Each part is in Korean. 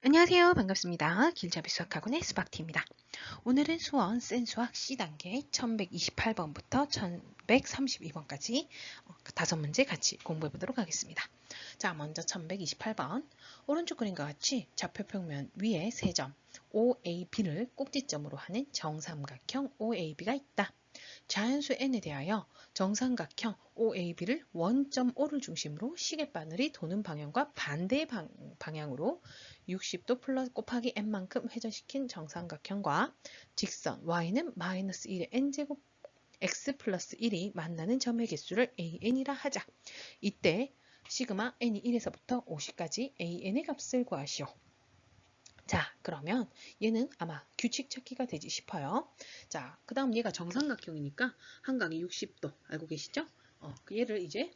안녕하세요. 반갑습니다. 길잡이 수학학원의 수박티입니다. 오늘은 수원 센수학 C단계 1128번부터 1132번까지 5문제 같이 공부해 보도록 하겠습니다. 자, 먼저 1128번. 오른쪽 그림과 같이 좌표평면 위에 3점 OAB를 꼭지점으로 하는 정삼각형 OAB가 있다. 자연수 n에 대하여 정삼각형 OAB를 원점 O를 중심으로 시계바늘이 도는 방향과 반대 방향으로 60도 플러스 곱하기 n만큼 회전시킨 정삼각형과 직선 y는 마이너스 1의 n제곱 x 플러스 1이 만나는 점의 개수를 an이라 하자. 이때 시그마 n이 1에서부터 50까지 an의 값을 구하시오. 자, 그러면 얘는 아마 규칙 찾기가 되지 싶어요. 자, 그 다음 얘가 정삼각형이니까 한각이 60도 알고 계시죠? 얘를 이제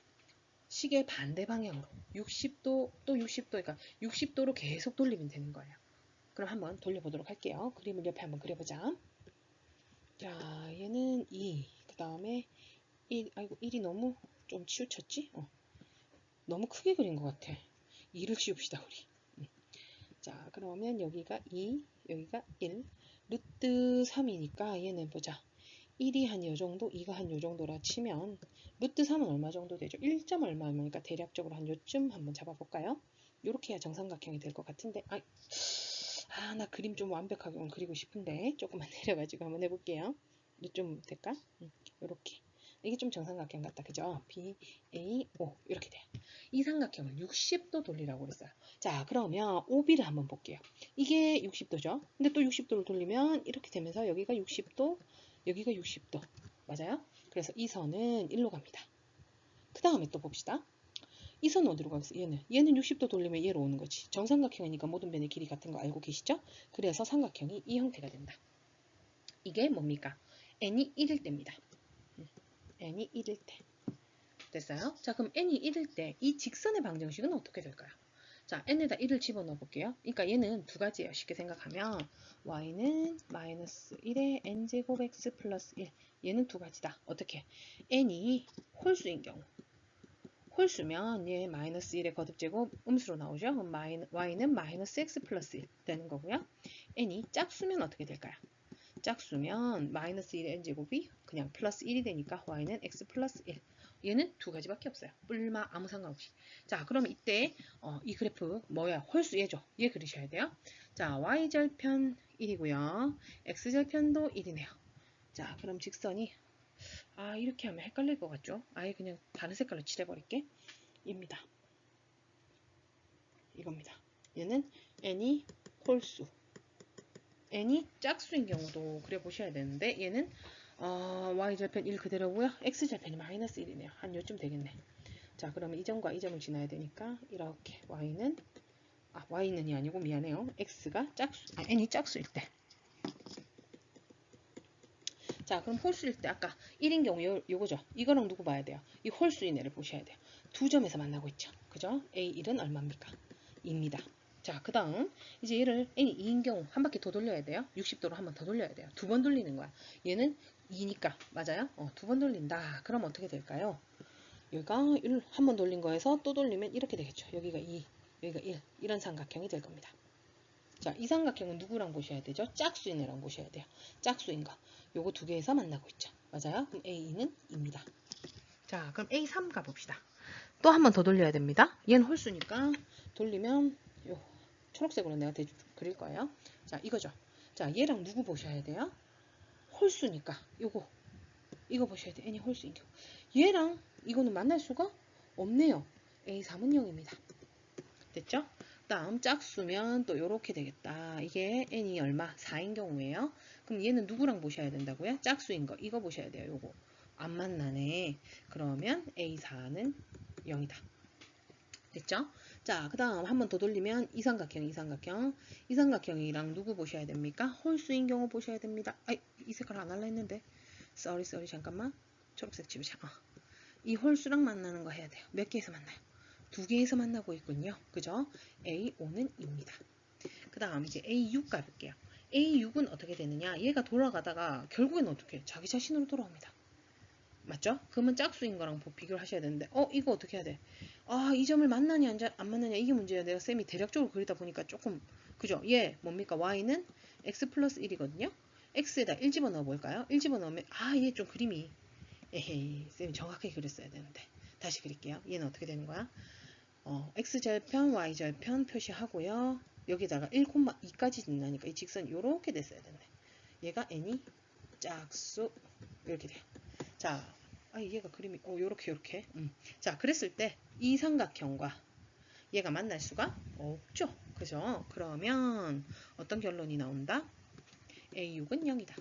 시계 반대 방향으로 60도 또 60도, 그러니까 60도로 계속 돌리면 되는 거예요. 그럼 한번 돌려보도록 할게요. 그림을 옆에 한번 그려보자. 자, 얘는 2, 그 다음에 1, 아이고 1이 너무 좀 치우쳤지? 너무 크게 그린 것 같아. 2를 씌웁시다 우리. 자, 그러면 여기가 2, 여기가 1, 루트 3이니까 얘는 보자. 1이 한 요 정도, 2가 한 요 정도라 치면 루트 3은 얼마 정도 되죠? 1점 얼마니까 대략적으로 한 요쯤 한번 잡아볼까요? 요렇게 해야 정삼각형이 될 것 같은데 나 그림 좀 완벽하게 그리고 싶은데 조금만 내려가지고 한번 해볼게요. 좀 될까? 요렇게. 이게 좀 정삼각형 같다. 그죠? B, A, O 이렇게 돼요. 이 삼각형을 60도 돌리라고 그랬어요. 자, 그러면 OB를 한번 볼게요. 이게 60도죠. 근데 또 60도를 돌리면 이렇게 되면서 여기가 60도, 여기가 60도. 맞아요? 그래서 이 선은 1로 갑니다. 그 다음에 또 봅시다. 이 선은 어디로 가겠어요? 얘는 60도 돌리면 얘로 오는 거지. 정삼각형이니까 모든 변의 길이 같은 거 알고 계시죠? 그래서 삼각형이 이 형태가 된다. 이게 뭡니까? n이 1일 때입니다. n이 1일 때. 됐어요? 자, 그럼 n이 1일 때 이 직선의 방정식은 어떻게 될까요? 자, n에다 1을 집어넣어 볼게요. 그러니까 얘는 두 가지예요. 쉽게 생각하면 y는 마이너스 1의 n제곱 x 플러스 1. 얘는 두 가지다. 어떻게? n이 홀수인 경우. 홀수면 얘 마이너스 1의 거듭제곱 음수로 나오죠? 그럼 y는 마이너스 x 플러스 1 되는 거고요. n이 짝수면 어떻게 될까요? 짝수면 마이너스 1의 n제곱이 그냥 플러스 1이 되니까 y는 x 플러스 1. 얘는 두 가지밖에 없어요. 뿔마 아무 상관없이. 자, 그럼 이때 이 그래프 뭐야? 홀수 얘죠. 얘 그리셔야 돼요. 자, y절편 1이고요. x절편도 1이네요. 자, 그럼 직선이 이렇게 하면 헷갈릴 것 같죠? 아예 그냥 다른 색깔로 칠해버릴게. 입니다. 이겁니다. 얘는 n이 홀수, n이 짝수인 경우도 그려보셔야 되는데 얘는 y절편 1 그대로고요. x절편이 마이너스 1이네요. 한 요쯤 되겠네. 자, 그러면 이 점과 이 점을 지나야 되니까 이렇게 y는이 아니고 미안해요. x가 n이 짝수일 때. 자, 그럼 홀수일 때 아까 1인 경우 요거죠. 이거랑 누구 봐야 돼요? 이 홀수인 애를 보셔야 돼요. 두 점에서 만나고 있죠. 그죠? A1은 얼마입니까? 2입니다. 자, 그 다음 이제 얘를 n이 2인 경우 한 바퀴 더 돌려야 돼요. 60도로 한 번 더 돌려야 돼요. 두 번 돌리는 거야. 얘는 2니까 맞아요? 두 번 돌린다. 그럼 어떻게 될까요? 여기가 1 한 번 돌린 거에서 또 돌리면 이렇게 되겠죠. 여기가 2, 여기가 1 이런 삼각형이 될 겁니다. 자, 이 삼각형은 누구랑 보셔야 되죠? 짝수인 애랑 보셔야 돼요. 짝수인 거. 요거 두 개에서 만나고 있죠. 맞아요? 그럼 A2는 2입니다. 자, 그럼 A3 가봅시다. 또 한 번 더 돌려야 됩니다. 얘는 홀수니까 돌리면 요 초록색으로 내가 그릴 거예요. 자, 이거죠. 자, 얘랑 누구 보셔야 돼요? 홀수니까 이거 보셔야 돼요. n이 홀수인 경우. 얘랑 이거는 만날 수가 없네요. A3은 0입니다. 됐죠? 다음 짝수면 또 이렇게 되겠다. 이게 n이 얼마? 4인 경우에요. 그럼 얘는 누구랑 보셔야 된다고요? 짝수인 거. 이거 보셔야 돼요. 요거. 안 만나네. 그러면 A4는 0이다. 됐죠? 자, 그 다음 한 번 더 돌리면 이 삼각형이랑 누구 보셔야 됩니까? 홀수인 경우 보셔야 됩니다. 이 색깔 안 할라 했는데. 쏘리 잠깐만. 초록색 집으자. 이 홀수랑 만나는 거 해야 돼요. 몇 개에서 만나요? 두 개에서 만나고 있군요. 그죠? A5는 2입니다. 그 다음 이제 A6 가볼게요. A6은 어떻게 되느냐? 얘가 돌아가다가 결국엔 어떻게? 자기 자신으로 돌아옵니다. 맞죠? 그러면 짝수인 거랑 비교를 하셔야 되는데 이거 어떻게 해야 돼? 이 점을 만나냐 안 만나냐 이게 문제예요. 내가 쌤이 대략적으로 그리다 보니까 조금 그죠? 얘 뭡니까? y는 x 플러스 1이거든요. x에다 1 집어넣어 볼까요? 1 집어넣으면 얘 좀 그림이 에헤이 쌤이 정확하게 그렸어야 되는데 다시 그릴게요. 얘는 어떻게 되는 거야? x절편 y절편 표시하고요. 여기다가 1,2까지 넣으니까 이 직선이 이렇게 됐어야 되네. 얘가 n이 짝수 이렇게 돼요. 자, 얘가 그림이 요렇게. 자, 그랬을 때 이 삼각형과 얘가 만날 수가 없죠. 그죠? 그러면 어떤 결론이 나온다? A6은 0이다.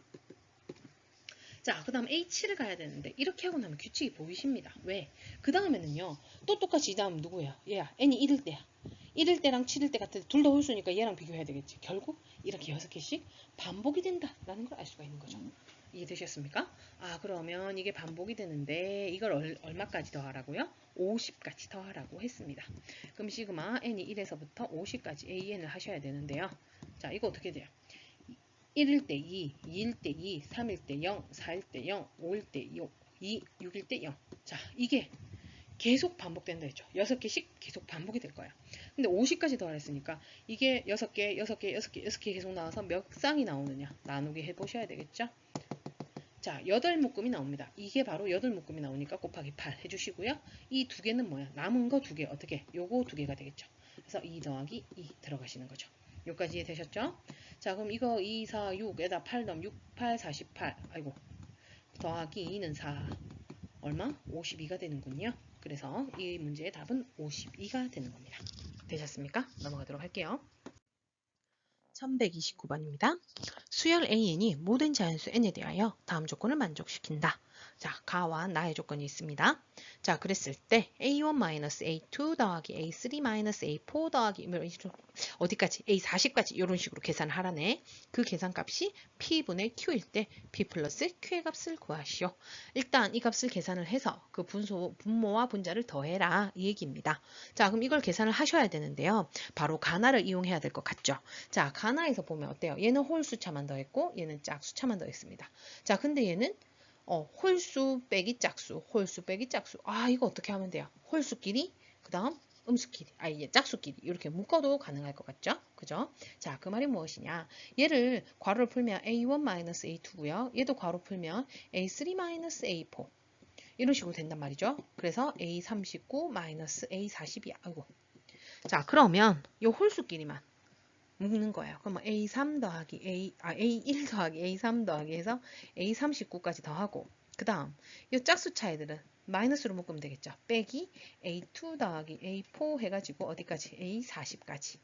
자, 그 다음 A7을 가야 되는데 이렇게 하고 나면 규칙이 보이십니다. 왜? 그 다음에는요. 또 똑같이 이 다음 누구야? 얘야. n이 1일 때야. 1일 때랑 7일 때 같은데 둘 다 홀수니까 얘랑 비교해야 되겠지. 결국 이렇게 6개씩 반복이 된다라는 걸 알 수가 있는 거죠. 이해되셨습니까? 그러면 이게 반복이 되는데 이걸 얼마까지 더하라고요? 50까지 더하라고 했습니다. 그럼 시그마 n이 1에서부터 50까지 an을 하셔야 되는데요. 자, 이거 어떻게 돼요? 1일 때 2, 2일 때 2, 3일 때 0, 4일 때 0, 5일 때 2, 6일 때 0. 자, 이게 계속 반복된다 했죠. 6개씩 계속 반복이 될 거야. 근데 50까지 더하랬으니까 이게 6개, 6개, 6개, 6개 계속 나와서 몇 쌍이 나오느냐 나누기 해보셔야 되겠죠. 자, 8묶음이 나옵니다. 이게 바로 8묶음이 나오니까 곱하기 8 해주시고요. 이 두 개는 뭐야? 남은 거 두 개 어떻게? 요거 두 개가 되겠죠. 그래서 2 더하기 2 들어가시는 거죠. 여기까지 이해되셨죠? 자, 그럼 이거 2, 4, 6에다 8 넣으면 6, 8, 48. 아이고. 더하기 2는 4. 얼마? 52가 되는군요. 그래서 이 문제의 답은 52가 되는 겁니다. 되셨습니까? 넘어가도록 할게요. 1129번입니다. 수열 AN이 모든 자연수 N에 대하여 다음 조건을 만족시킨다. 자, 가와 나의 조건이 있습니다. 자, 그랬을 때 A1-A2 더하기 A3-A4 더하기 어디까지? A40까지 이런 식으로 계산을 하라네. 그 계산값이 P분의 Q일 때 P 플러스 Q의 값을 구하시오. 일단 이 값을 계산을 해서 그 분모와 분자를 더해라 이 얘기입니다. 자, 그럼 이걸 계산을 하셔야 되는데요. 바로 가나를 이용해야 될 것 같죠. 자, 가나에서 보면 어때요? 얘는 홀수차만 더했고 얘는 짝수차만 더했습니다. 자, 근데 얘는 홀수 빼기 짝수, 홀수 빼기 짝수. 이거 어떻게 하면 돼요? 홀수끼리, 그 다음 음수끼리, 짝수끼리 이렇게 묶어도 가능할 것 같죠? 그죠? 자, 그 말이 무엇이냐? 얘를 괄호를 풀면 A1-A2고요. 얘도 괄호 풀면 A3-A4 이런 식으로 된단 말이죠. 그래서 A39-A40이야. 아이고. 자, 그러면 이 홀수끼리만 묶는 거예요. 그럼 A3 더하기 A1 더하기 A3 더하기 해서 A39까지 더하고 그 다음 이 짝수 차이들은 마이너스로 묶으면 되겠죠. 빼기 A2 더하기 A4 해가지고 어디까지? A40까지.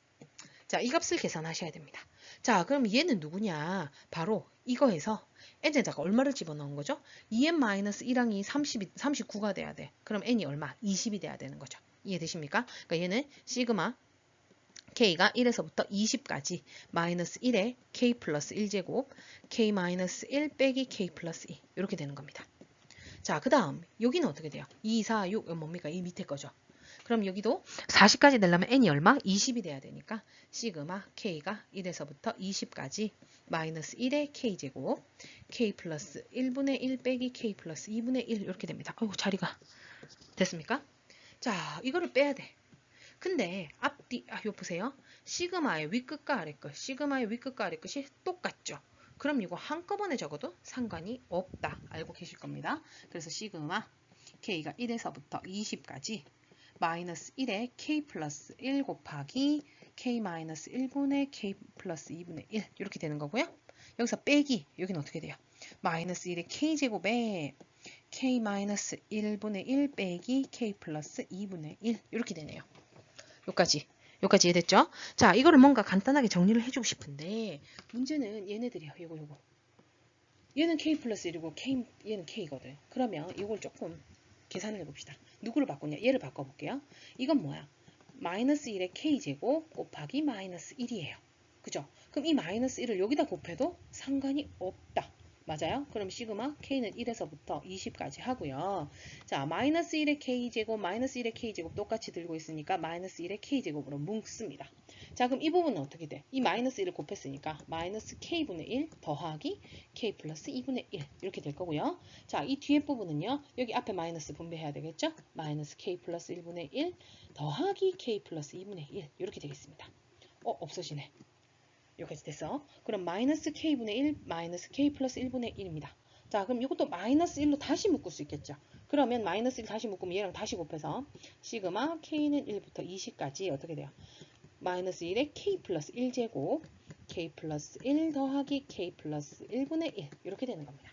자, 이 값을 계산하셔야 됩니다. 자, 그럼 얘는 누구냐? 바로 이거에서 n에다가 얼마를 집어넣은 거죠? 2n-1항이 39가 돼야 돼. 그럼 n이 얼마? 20이 돼야 되는 거죠. 이해되십니까? 그러니까 얘는 시그마 k가 1에서부터 20까지 마이너스 1에 k 플러스 1제곱 k 마이너스 1 빼기 k 플러스 2 이렇게 되는 겁니다. 자, 그 다음 여기는 어떻게 돼요? 2, 4, 6 뭡니까? 이 밑에 거죠. 그럼 여기도 40까지 되려면 n이 얼마? 20이 돼야 되니까 시그마 k가 1에서부터 20까지 마이너스 1의 k제곱 k 플러스 1분의 1 빼기 k 플러스 2분의 1 이렇게 됩니다. 아이고 자리가 됐습니까? 자, 이거를 빼야 돼. 근데 앞뒤 이거 보세요. 시그마의 윗끝과 아래끝, 시그마의 윗끝과 아래끝이 똑같죠. 그럼 이거 한꺼번에 적어도 상관이 없다. 알고 계실 겁니다. 그래서 시그마 k가 1에서부터 20까지 마이너스 1에 k 플러스 1 곱하기 k 마이너스 1분의 k 플러스 2분의 1 이렇게 되는 거고요. 여기서 빼기 여기는 어떻게 돼요? 마이너스 1의 k제곱에 k 마이너스 1분의 1 빼기 k 플러스 2분의 1 이렇게 되네요. 여기까지 이해됐죠? 자, 이거를 뭔가 간단하게 정리를 해주고 싶은데 문제는 얘네들이요. 요거 얘는 k 플러스 1이고 얘는 k거든. 그러면 이걸 조금 계산을 해봅시다. 누구를 바꾸냐? 얘를 바꿔볼게요. 이건 뭐야? 마이너스 1의 k제곱 곱하기 마이너스 1이에요. 그죠? 그럼 이 마이너스 1을 여기다 곱해도 상관이 없다. 맞아요? 그럼 시그마 k는 1에서부터 20까지 하고요. 자, 마이너스 1의 k제곱, 마이너스 1의 k제곱 똑같이 들고 있으니까 마이너스 1의 k제곱으로 묶습니다. 자, 그럼 이 부분은 어떻게 돼? 이 마이너스 1을 곱했으니까 마이너스 k분의 1 더하기 k 플러스 2분의 1 이렇게 될 거고요. 자, 이 뒤에 부분은요. 여기 앞에 마이너스 분배해야 되겠죠? 마이너스 k 플러스 1분의 1 더하기 k 플러스 2분의 1 이렇게 되겠습니다. 없어지네. 여기까지 됐어. 그럼 마이너스 k분의 1 마이너스 k 플러스 1분의 1입니다. 자, 그럼 이것도 마이너스 1로 다시 묶을 수 있겠죠. 그러면 마이너스 1 다시 묶으면 얘랑 다시 곱해서 시그마 k는 1부터 20까지 어떻게 돼요? 마이너스 1에 k 플러스 1제곱 k 플러스 1 더하기 k 플러스 1분의 1 이렇게 되는 겁니다.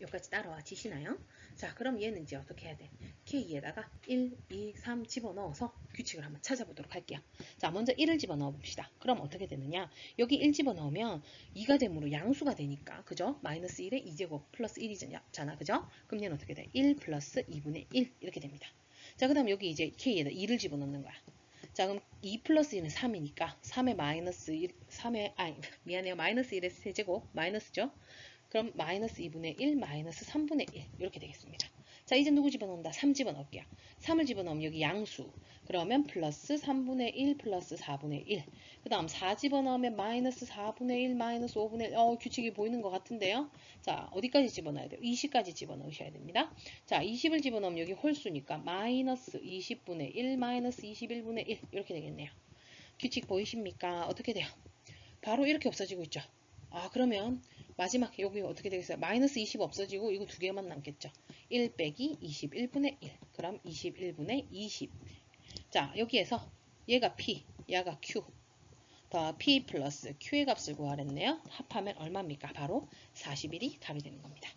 여기까지 따라와 지시나요? 자, 그럼 얘는 이제 어떻게 해야 돼? k에다가 1, 2, 3 집어넣어서 규칙을 한번 찾아보도록 할게요. 자, 먼저 1을 집어넣어 봅시다. 그럼 어떻게 되느냐? 여기 1 집어넣으면 2가 되므로 양수가 되니까, 그죠? 마이너스 1에 2제곱 플러스 1이잖아, 그죠? 그럼 얘는 어떻게 돼? 1 플러스 2분의 1 이렇게 됩니다. 자, 그 다음 여기 이제 k에다 2를 집어넣는 거야. 자, 그럼 2 플러스 1은 3이니까 3의 마이너스 1, 3의, 미안해요. 마이너스 1의 세제곱, 마이너스죠? 그럼 마이너스 2분의 1, 마이너스 3분의 1 이렇게 되겠습니다. 자, 이제 누구 집어넣는다? 3 집어넣을게요. 3을 집어넣으면 여기 양수. 그러면 플러스 3분의 1 플러스 4분의 1. 그 다음 4 집어넣으면 마이너스 4분의 1 마이너스 5분의 1. 규칙이 보이는 것 같은데요. 자, 어디까지 집어넣어야 돼요? 20까지 집어넣으셔야 됩니다. 자, 20을 집어넣으면 여기 홀수니까 마이너스 20분의 1 마이너스 21분의 1 이렇게 되겠네요. 규칙 보이십니까? 어떻게 돼요? 바로 이렇게 없어지고 있죠. 그러면 마지막 여기 어떻게 되겠어요? 마이너스 20 없어지고 이거 두 개만 남겠죠. 1 빼기 21분의 1. 그럼 21분의 20. 자, 여기에서 얘가 P, 얘가 Q. 더 P 플러스 Q의 값을 구하랬네요. 합하면 얼마입니까? 바로 41이 답이 되는 겁니다.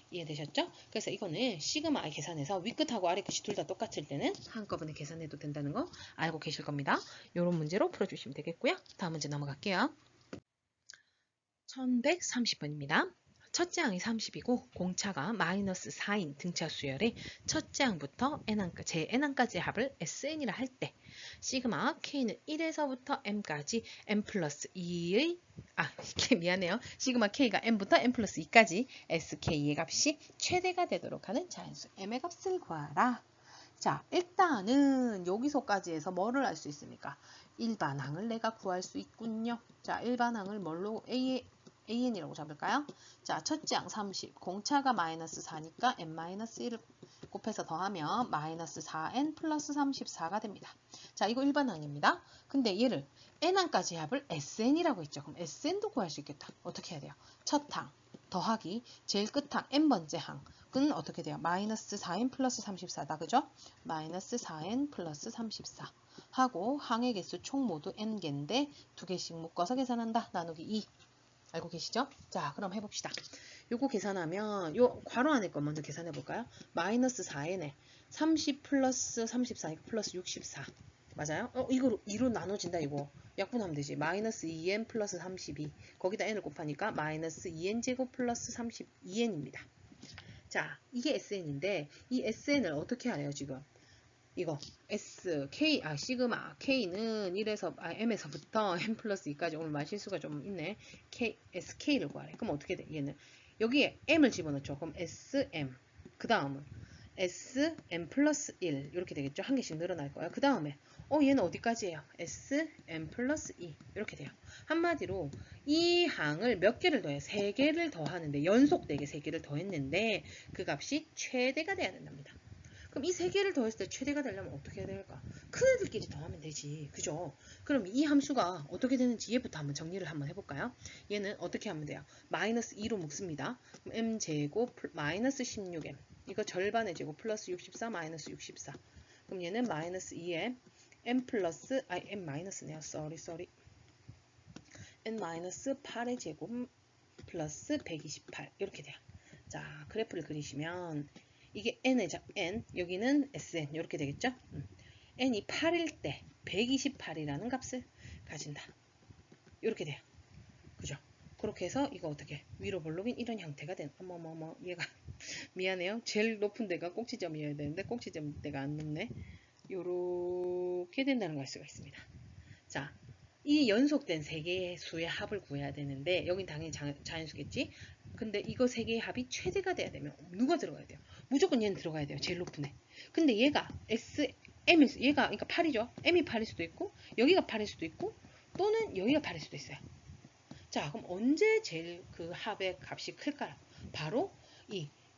이해되셨죠? 그래서 이거는 시그마 I 계산해서 윗끝하고 아래 끝이 둘 다 똑같을 때는 한꺼번에 계산해도 된다는 거 알고 계실 겁니다. 이런 문제로 풀어주시면 되겠고요. 다음 문제 넘어갈게요. 1130번입니다. 첫째 항이 30이고 공차가 마이너스 4인 등차 수열의 첫째 항부터 제 n항까지의 합을 sn이라 할 때 시그마 k는 1에서부터 m까지 m 플러스 2의 미안해요. 시그마 k가 m부터 m 플러스 2까지 sk의 값이 최대가 되도록 하는 자연수 m의 값을 구하라. 자, 일단은 여기서까지 해서 뭐를 알 수 있습니까? 일반항을 내가 구할 수 있군요. 자, 일반항을 뭘로 AN이라고 잡을까요? 자, 첫째 항 30, 공차가 마이너스 4니까 n-1을 곱해서 더하면 마이너스 4n 플러스 34가 됩니다. 자, 이거 일반항입니다. 근데 얘를 n항까지 합을 sn이라고 했죠. 그럼 sn도 구할 수 있겠다. 어떻게 해야 돼요? 첫 항 더하기 제일 끝항 n번째 항은 어떻게 돼요? 마이너스 4n 플러스 34다. 그죠? 마이너스 4n 플러스 34 하고 항의 개수 총 모두 n개인데 두 개씩 묶어서 계산한다. 나누기 2. 알고 계시죠? 자, 그럼 해봅시다. 요거 계산하면 요 괄호 안에 거 먼저 계산해 볼까요? 마이너스 4n에 30 플러스 34 플러스 64 맞아요? 이거 2로 나눠진다. 이거 약분하면 되지. 마이너스 2n 플러스 32 거기다 n을 곱하니까 마이너스 2n 제곱 플러스 32n입니다. 자, 이게 sn인데 이 sn을 어떻게 하래요 지금? 이거 시그마 K는 1에서 M에서부터 M 플러스 2까지 오늘 말실수가 좀 있네. SK를 구하래. 그럼 어떻게 돼? 얘는 여기에 M을 집어넣죠. 그럼 SM 그 다음은 SM 플러스 1 이렇게 되겠죠. 한 개씩 늘어날 거예요. 그 다음에 얘는 어디까지예요? SM 플러스 2 이렇게 돼요. 한마디로 이 항을 몇 개를 더해요? 3개를 더하는데 연속되게 3개를 더했는데 그 값이 최대가 돼야 된답니다. 그럼 이 3개를 더했을 때 최대가 되려면 어떻게 해야 될까? 큰 애들끼리 더하면 되지. 그죠? 그럼 이 함수가 어떻게 되는지 얘부터 한번 정리를 한번 해볼까요? 얘는 어떻게 하면 돼요? 마이너스 2로 묶습니다. m제곱 마이너스 16m 이거 절반의 제곱 플러스 64 마이너스 64 그럼 얘는 마이너스 2m m 플러스 m 마이너스네요. sorry n 마이너스 8의 제곱 플러스 128 이렇게 돼요. 자, 그래프를 그리시면 이게 n이죠. n 여기는 sn 이렇게 되겠죠. n이 8일 때 128이라는 값을 가진다. 이렇게 돼요. 그죠? 그렇게 해서 이거 어떻게 위로 볼록인 이런 형태가 된 얘가 미안해요. 제일 높은 데가 꼭지점이어야 되는데 꼭지점 데가 안 높네. 요렇게 된다는 걸 알 수가 있습니다. 자, 이 연속된 3개의 수의 합을 구해야 되는데 여긴 당연히 자연수겠지. 근데 이거 3개의 합이 최대가 돼야 되면 누가 들어가야 돼요? 무조건 얘는 들어가야 돼요. 제일 높은 애. 근데 얘가 얘가 그러니까 8이죠. m이 8일 수도 있고 여기가 8일 수도 있고 또는 여기가 8일 수도 있어요. 자, 그럼 언제 제일 그 합의 값이 클까요? 바로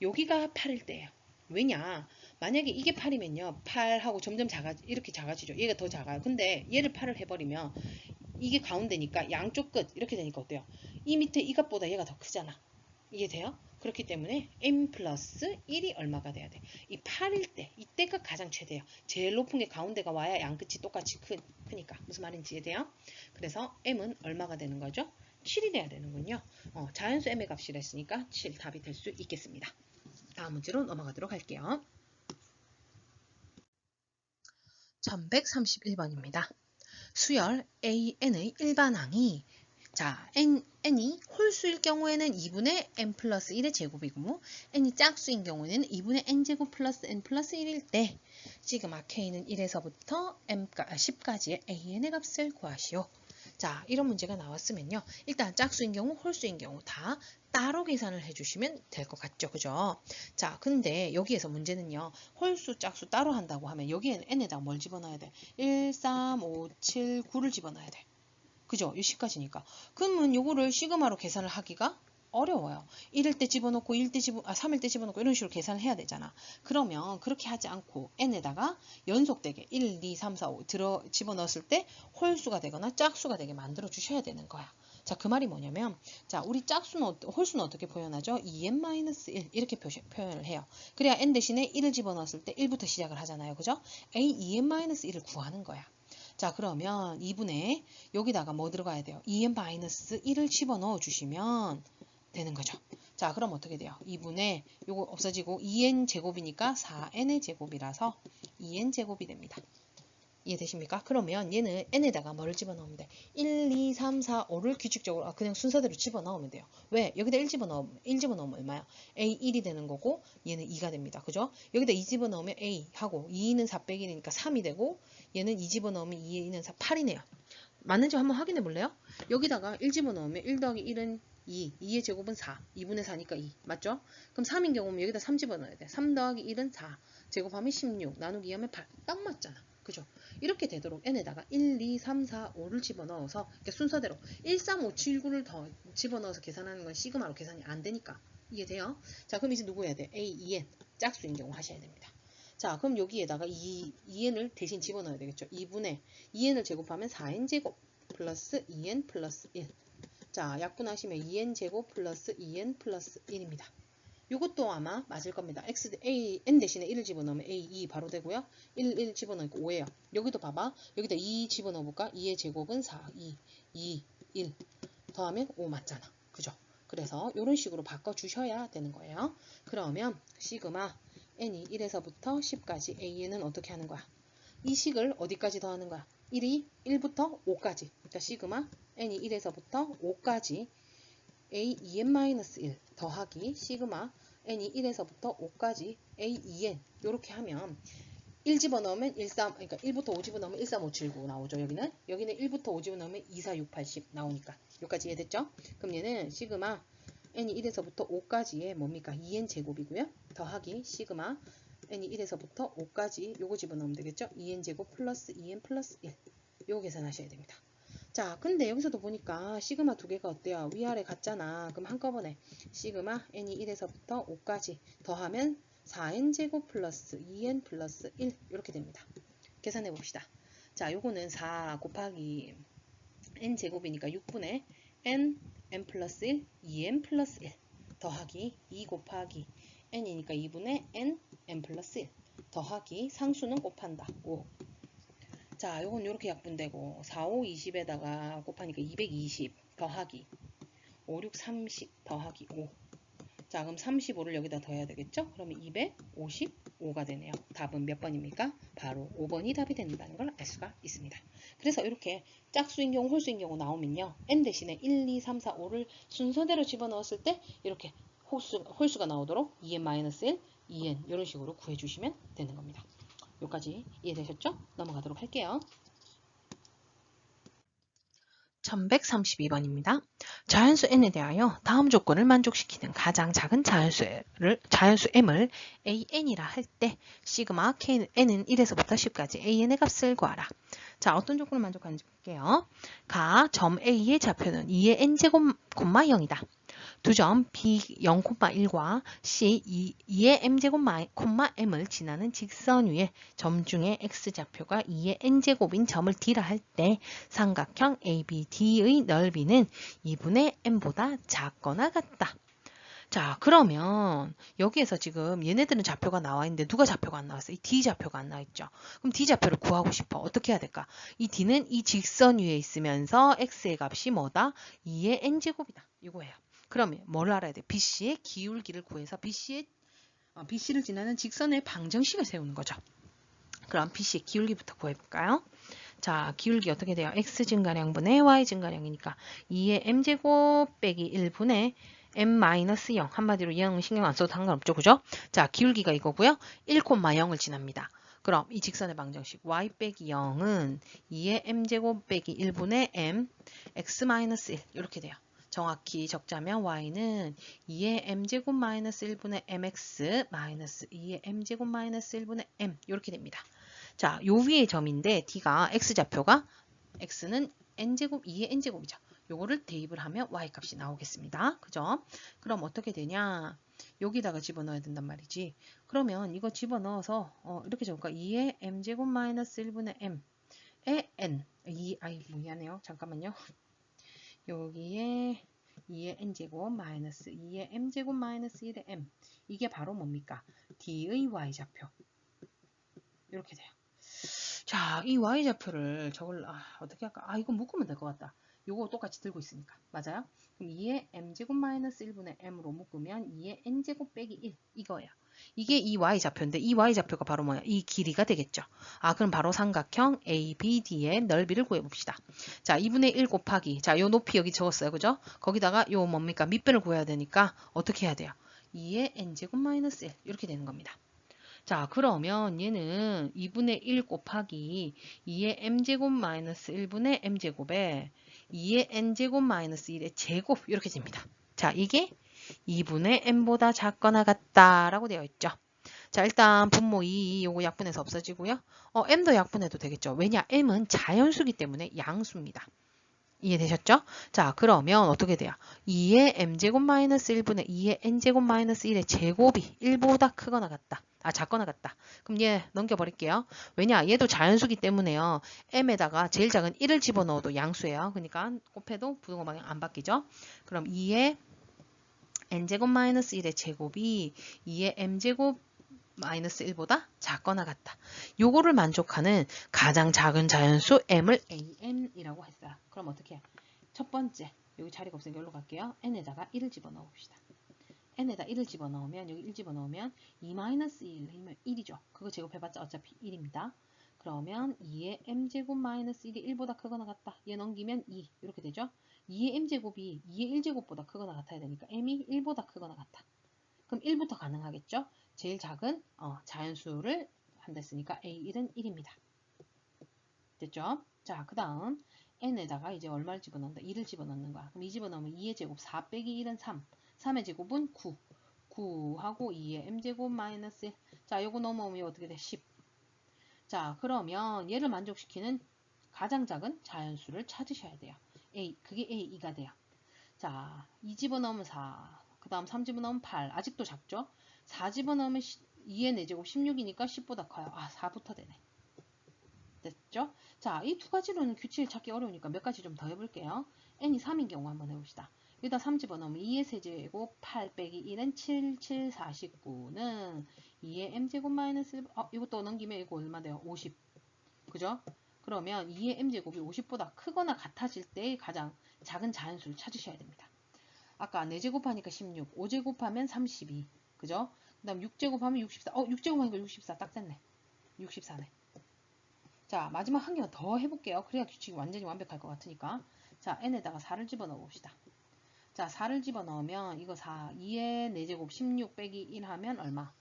여기가 8일 때예요. 왜냐? 만약에 이게 8이면요. 8하고 점점 이렇게 작아지죠. 얘가 더 작아요. 근데 얘를 8을 해버리면 이게 가운데니까 양쪽 끝 이렇게 되니까 어때요? 이 밑에 이 값보다 얘가 더 크잖아. 이해돼요? 그렇기 때문에 m 플러스 1이 얼마가 돼야 돼? 이 8일 때, 이때가 가장 최대예요. 제일 높은 게 가운데가 와야 양끝이 똑같이 크니까. 무슨 말인지 이해돼요? 그래서 m은 얼마가 되는 거죠? 7이 돼야 되는군요. 자연수 m의 값이라 했으니까 7 답이 될 수 있겠습니다. 다음 문제로 넘어가도록 할게요. 1131번입니다. 수열 AN의 일반항이 자, n이 홀수일 경우에는 2분의 n 플러스 1의 제곱이고 n이 짝수인 경우에는 2분의 n제곱 플러스 n 플러스 1일 때 시그마 k는 1에서부터 10까지의 an의 값을 구하시오. 자, 이런 문제가 나왔으면요. 일단 짝수인 경우, 홀수인 경우 다 따로 계산을 해주시면 될 것 같죠. 그죠? 자, 근데 여기에서 문제는요. 홀수, 짝수 따로 한다고 하면 여기에는 n에다가 뭘 집어넣어야 돼? 1, 3, 5, 7, 9를 집어넣어야 돼. 그죠? 이 10까지니까. 그러면 요거를 시그마로 계산을 하기가 어려워요. 1일 때 집어넣고 3일 때 집어넣고 이런 식으로 계산을 해야 되잖아. 그러면 그렇게 하지 않고 n에다가 연속되게 1, 2, 3, 4, 5 집어넣었을 때 홀수가 되거나 짝수가 되게 만들어 주셔야 되는 거야. 자, 그 말이 뭐냐면 자, 우리 홀수는 어떻게 표현하죠? 2n-1 이렇게 표현을 해요. 그래야 n 대신에 1을 집어넣었을 때 1부터 시작을 하잖아요. 그죠? a 2n-1을 구하는 거야. 자, 그러면 2분의 여기다가 뭐 들어가야 돼요? 2n-1을 집어넣어 주시면 되는 거죠. 자, 그럼 어떻게 돼요? 2분의 요거 없어지고 2n 제곱이니까 4n의 제곱이라서 2n 제곱이 됩니다. 이해되십니까? 그러면 얘는 n에다가 뭐를 집어넣으면 돼? 1, 2, 3, 4, 5를 규칙적으로 그냥 순서대로 집어넣으면 돼요. 왜? 여기다 1 집어넣으면 얼마야? a 1이 되는 거고 얘는 2가 됩니다. 그죠? 여기다 2 집어넣으면 a 하고 2는 4 빼기 1이니까 3이 되고 얘는 2 집어넣으면 2는 4, 8이네요. 맞는지 한번 확인해 볼래요? 여기다가 1 집어넣으면 1 더하기 1은 2, 2의 제곱은 4, 2분의 4니까 2, 맞죠? 그럼 3인 경우면 여기다 3 집어넣어야 돼. 3 더하기 1은 4, 제곱하면 16, 나누기 하면 8, 딱 맞잖아. 그죠? 이렇게 되도록 n에다가 1, 2, 3, 4, 5를 집어넣어서 순서대로 1, 3, 5, 7, 9를 더 집어넣어서 계산하는 건 시그마로 계산이 안 되니까. 이해돼요? 자, 그럼 이제 누구 해야 돼? a, 2n, 짝수인 경우 하셔야 됩니다. 자, 그럼 여기에다가 2n을 대신 집어넣어야 되겠죠. 2분의 2n을 제곱하면 4n제곱 플러스 2n 플러스 1. 자, 약분하시면 2n제곱 플러스 2n 플러스 1입니다. 이것도 아마 맞을 겁니다. n 대신에 1을 집어넣으면 a, 2 바로 되고요. 1 집어넣으니까 5예요. 여기도 봐봐. 여기다 2 집어넣어볼까? 2의 제곱은 4, 2, 1 더하면 5 맞잖아. 그죠? 그래서 이런 식으로 바꿔주셔야 되는 거예요. 그러면 시그마 n이 1에서부터 10까지 an은 어떻게 하는 거야? 이 식을 어디까지 더하는 거야? 1부터 5까지. 그러니까 시그마 n이 1에서부터 5까지 a 2n-1 더하기 시그마 n이 1에서부터 5까지 a 2n 이렇게 하면 1 집어넣으면 13, 그러니까 1부터 5 집어넣으면 1, 3, 5, 7, 9 나오죠. 여기는 1부터 5 집어넣으면 2, 4, 6, 8, 10 나오니까 여기까지 이해됐죠? 그럼 얘는 시그마 n이 1에서부터 5까지의 뭡니까? 2n 제곱이고요. 더하기 시그마 n이 1에서부터 5까지 요거 집어넣으면 되겠죠? 2n 제곱 플러스 2n 플러스 1 요거 계산하셔야 됩니다. 자, 근데 여기서도 보니까 시그마 두 개가 어때요? 위아래 같잖아. 그럼 한꺼번에 시그마 n이 1에서부터 5까지 더하면 4n제곱 플러스 2n 플러스 1 이렇게 됩니다. 계산해 봅시다. 자, 요거는 4 곱하기 n제곱이니까 6분의 n 플러스 1, 2n 플러스 1 더하기 2 곱하기 n이니까 2분의 n 플러스 1 더하기 상수는 곱한다. 5. 자, 요건 요렇게 약분되고 4, 5, 20에다가 곱하니까 220 더하기 5, 6, 30 더하기 5. 자, 그럼 35를 여기다 더해야 되겠죠? 그러면 255가 되네요. 답은 몇 번입니까? 바로 5번이 답이 된다는 걸 알 수가 있습니다. 그래서 이렇게 짝수인 경우, 홀수인 경우 나오면요. n 대신에 1, 2, 3, 4, 5를 순서대로 집어넣었을 때 이렇게 홀수가 나오도록 2n-1, 2n 이런 식으로 구해주시면 되는 겁니다. 여기까지 이해되셨죠? 넘어가도록 할게요. 1132번입니다. 자연수 n에 대하여 다음 조건을 만족시키는 가장 작은 자연수 m을 an이라 할 때 시그마 k n은 1에서부터 10까지 an의 값을 구하라. 자, 어떤 조건을 만족하는지 볼게요. 가 점 a의 좌표는 2의 n제곱, 0이다. 두 점 B 0,1과 C 2의 m제곱, m을 지나는 직선 위에 점 중에 x좌표가 2의 n제곱인 점을 D라 할 때 삼각형 ABD의 넓이는 2분의 m보다 작거나 같다. 자, 그러면 여기에서 지금 얘네들은 좌표가 나와 있는데 누가 좌표가 안 나왔어요? 이 D좌표가 안 나와 있죠. 그럼 D좌표를 구하고 싶어. 어떻게 해야 될까? 이 D는 이 직선 위에 있으면서 x의 값이 뭐다? 2의 n제곱이다. 이거예요. 그러면 뭘 알아야 돼? BC의 기울기를 구해서 BC를 지나는 직선의 방정식을 세우는 거죠. 그럼 BC의 기울기부터 구해볼까요? 자, 기울기 어떻게 돼요? x 증가량분의 y 증가량이니까 2의 m제곱 빼기 1분의 m-0 한마디로 0 신경 안 써도 상관없죠. 그죠? 자, 기울기가 이거고요. 1,0을 지납니다. 그럼 이 직선의 방정식 y 빼기 0은 2의 m제곱 빼기 1분의 m x-1 이렇게 돼요. 정확히 적자면 y는 2의 m제곱 마이너스 1분의 mx 마이너스 2의 m제곱 마이너스 1분의 m 이렇게 됩니다. 자, 요 위의 점인데 D가 x좌표가 x는 n제곱 2의 n제곱이죠. 요거를 대입을 하면 y 값이 나오겠습니다. 그죠? 그럼 어떻게 되냐? 여기다가 집어넣어야 된단 말이지. 그러면 이거 집어넣어서 이렇게 적을까? 2의 m제곱 마이너스 1분의 m의 n 미안해요. 잠깐만요. 여기에 2의 n제곱 마이너스 2의 m제곱 마이너스 1의 m 이게 바로 뭡니까? D의 y좌표 이렇게 돼요. 자, 이 y좌표를 어떻게 할까? 이거 묶으면 될 것 같다. 요거 똑같이 들고 있으니까. 맞아요? 그럼 2의 m제곱 마이너스 1분의 m으로 묶으면 2의 n제곱 빼기 1 이거예요. 이게 이 y좌표인데 이 y좌표가 바로 뭐야? 이 길이가 되겠죠. 그럼 바로 삼각형 ABD의 넓이를 구해봅시다. 자, 2분의 1 곱하기 자, 요 높이 여기 적었어요. 그죠? 거기다가 요 뭡니까? 밑변을 구해야 되니까 어떻게 해야 돼요? 2의 n제곱 마이너스 1 이렇게 되는 겁니다. 자, 그러면 얘는 2분의 1 곱하기 2의 m제곱 마이너스 1분의 m제곱에 2의 n제곱 마이너스 1의 제곱 이렇게 됩니다. 자, 이게 2분의 m보다 작거나 같다라고 되어 있죠. 자, 일단 분모 2 요거 약분해서 없어지고요. m도 약분해도 되겠죠. 왜냐? m은 자연수기 때문에 양수입니다. 이해되셨죠? 자, 그러면 어떻게 돼요? 2의 m제곱 마이너스 1분의 2의 n제곱 마이너스 1의 제곱이 1보다 크거나 같다. 작거나 같다. 그럼 얘 넘겨버릴게요. 왜냐? 얘도 자연수기 때문에요. m에다가 제일 작은 1을 집어넣어도 양수예요. 그러니까 곱해도 부등호 방향 안 바뀌죠? 그럼 2의 n제곱 마이너스 1의 제곱이 2의 m제곱 마이너스 1보다 작거나 같다. 요거를 만족하는 가장 작은 자연수 m을 an이라고 했어요. 그럼 어떻게 해? 첫 번째, 여기 자리가 없으니까 여기로 갈게요. n에다가 1을 집어넣어 봅시다. n에다 1을 집어넣으면 여기 1 집어넣으면 2-1이면 1이죠. 그거 제곱해봤자 어차피 1입니다. 그러면 2의 m제곱 마이너스 1이 1보다 크거나 같다. 얘 넘기면 2 이렇게 되죠. 2의 m제곱이 2의 1제곱보다 크거나 같아야 되니까 m이 1보다 크거나 같다. 그럼 1부터 가능하겠죠? 제일 작은 자연수를 한다 했으니까 A1은 1입니다. 됐죠? 자, 그 다음 n에다가 이제 얼마를 집어넣는다? 2를 집어넣는 거야. 그럼 2 집어넣으면 2의 제곱 4 빼기 1은 3. 3의 제곱은 9. 9하고 2의 m제곱 마이너스 1. 자, 요거 넘어오면 어떻게 돼? 10. 자, 그러면 얘를 만족시키는 가장 작은 자연수를 찾으셔야 돼요. 그게 A2가 돼요. 자, 2 집어넣으면 4. 그 다음 3 집어넣으면 8. 아직도 작죠? 4 집어넣으면 2의 4제곱 16이니까 10보다 커요. 4부터 되네. 됐죠? 자, 이 두 가지로는 규칙을 찾기 어려우니까 몇 가지 좀 더 해볼게요. n이 3인 경우 한번 해봅시다. 여기다 3 집어넣으면 2의 세제곱 8 빼기 1은 7, 7, 49는 2의 m제곱 마이너스 1. 이것도 넘기면 이거 얼마 돼요? 50. 그죠? 그러면 2의 m제곱이 50보다 크거나 같아질 때 가장 작은 자연수를 찾으셔야 됩니다. 아까 4제곱하니까 16, 5제곱하면 32. 그죠? 그 다음 6제곱하면 64. 6제곱하니까 64. 딱 됐네. 64네. 자, 마지막 한 개 더 해볼게요. 그래야 규칙이 완전히 완벽할 것 같으니까. 자, n에다가 4를 집어넣어 봅시다. 자, 4를 집어넣으면 이거 4, 2의 4제곱 16 빼기 1 하면 얼마?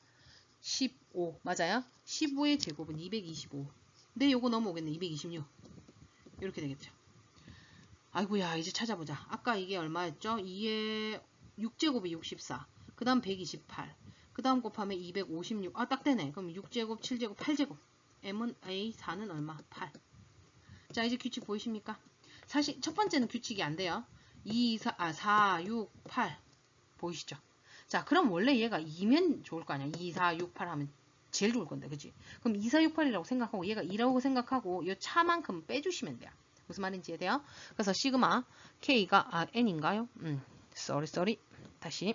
15. 맞아요? 15의 제곱은 225. 근데 요거 넘어오겠네. 226. 이렇게 되겠죠. 아이고야, 이제 찾아보자. 아까 이게 얼마였죠? 2의 6제곱이 64. 그 다음 128. 그 다음 곱하면 256. 아, 딱 되네. 그럼 6제곱, 7제곱, 8제곱. M은 A, 4는 얼마? 8. 자, 이제 규칙 보이십니까? 사실 첫 번째는 규칙이 안 돼요. 4, 6, 8. 보이시죠? 자, 그럼 원래 얘가 2면 좋을 거 아니야. 2, 4, 6, 8 하면 제일 좋을 건데, 그치? 그럼 2, 4, 6, 8이라고 생각하고 얘가 2라고 생각하고 이 차만큼 빼주시면 돼요. 무슨 말인지 이해돼요? 그래서 시그마 K가 N인가요? sorry. 다시.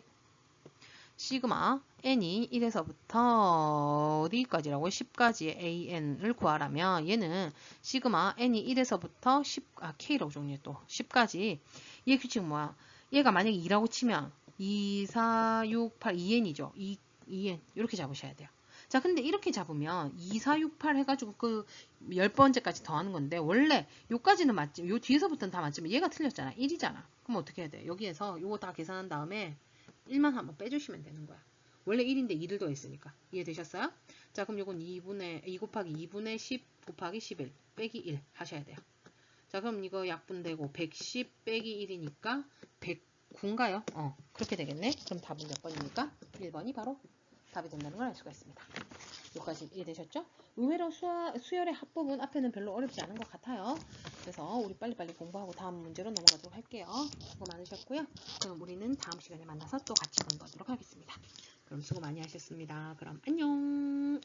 시그마 N이 1에서부터 어디까지라고? 10까지의 AN을 구하라면 얘는 시그마 N이 1에서부터 10, K라고 정리해 또 10까지. 얘 규칙 뭐야? 얘가 만약에 2라고 치면 2, 4, 6, 8, 2N이죠. 2N 이렇게 잡으셔야 돼요. 자, 근데 이렇게 잡으면 2, 4, 6, 8 해가지고 그 10번째까지 더하는 건데 원래 요까지는 맞지, 요 뒤에서부터는 다 맞지만 얘가 틀렸잖아. 1이잖아. 그럼 어떻게 해야 돼? 여기에서 요거 다 계산한 다음에 1만 한번 빼주시면 되는 거야. 원래 1인데 2를 더했으니까. 이해되셨어요? 자, 그럼 요건 2 곱하기 2분의 10 곱하기 11 빼기 1 하셔야 돼요. 자, 그럼 이거 약분되고 110 빼기 1이니까 109인가요? 그렇게 되겠네. 그럼 답은 몇 번입니까? 1번이 바로 답이 된다는 걸 알 수가 있습니다. 여기까지 이해되셨죠? 의외로 수열의 합법은 앞에는 별로 어렵지 않은 것 같아요. 그래서 우리 빨리빨리 공부하고 다음 문제로 넘어가도록 할게요. 수고 많으셨고요. 그럼 우리는 다음 시간에 만나서 또 같이 공부하도록 하겠습니다. 그럼 수고 많이 하셨습니다. 그럼 안녕.